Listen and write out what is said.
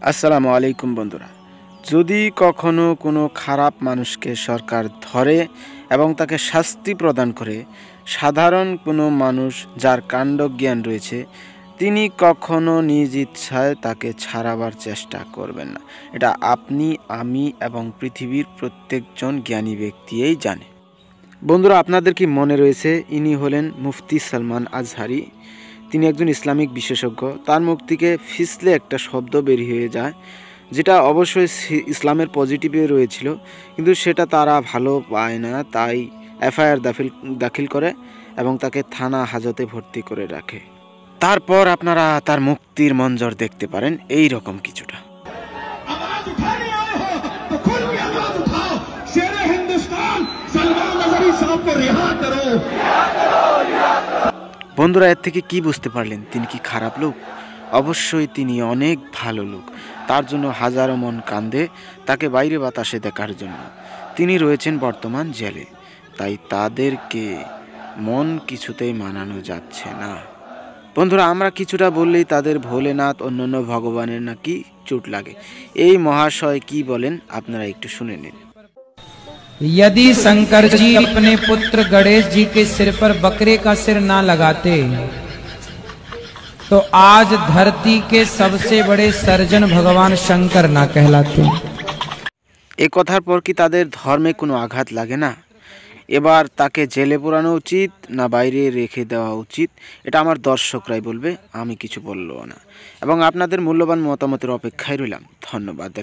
আসসালামু আলাইকুম বন্ধুরা, যদি কখনো কোনো খারাপ মানুষকে সরকার ধরে এবং তাকে শাস্তি প্রদান করে, সাধারণ কোনো মানুষ যার কাণ্ডজ্ঞান রয়েছে তিনি কখনো নিজ ইচ্ছায় তাকে ছাড়াবার চেষ্টা করবেন না। এটা আপনি, আমি এবং পৃথিবীর প্রত্যেকজন জ্ঞানী ব্যক্তিই জানে। বন্ধুরা, আপনাদের কি মনে রয়েছে ইনি হলেন মুফতি সালমান আজহারি। তিনি একজন ইসলামিক বিশেষজ্ঞ। তার মুখ থেকে ফিসলে একটা শব্দ বের হয়ে যায়, যেটা অবশ্যই ইসলামের পজিটিভে রয়েছিল, কিন্তু সেটা তারা ভালো পায় না, তাই এফআইআর দাখিল করে এবং তাকে থানা হাজতে ভর্তি করে রাখে। তারপর আপনারা তার মুক্তির মঞ্জর দেখতে পারেন এই রকম কিছুটা। বন্ধুরা, এর থেকে কি বুঝতে পারলেন? তিনি কি খারাপ লোক? অবশ্যই তিনি অনেক ভালো লোক। তার জন্য হাজারো মন কান্দে তাকে বাইরে বাতাসে দেখার জন্য। তিনি রয়েছেন বর্তমান জেলে, তাই তাদেরকে মন কিছুতেই মানানো যাচ্ছে না। বন্ধুরা, আমরা কিছুটা বললেই তাদের ভোলেনাথ অন্যান্য ভগবানের নাকি চোট লাগে। এই মহাশয় কি বলেন আপনারা একটু শুনে নিন। यदि शंकर जी अपने पुत्र गणेश जी के सिर पर बकरे का सिर ना लगाते तो आज धरती के सबसे बड़े सर्जन भगवान शंकर ना कहलाते। এ কথার পর কি তাদের ধর্মে কোনো আঘাত লাগে না? এবার তাকে জেলে পোড়ানো উচিত না বাইরে রেখে দেওয়া উচিত, এটা আমার দর্শকরাই বলবে, আমি কিছু বলবো না। এবং আপনাদের মূল্যবান মতামতের অপেক্ষায় রইলাম। ধন্যবাদ।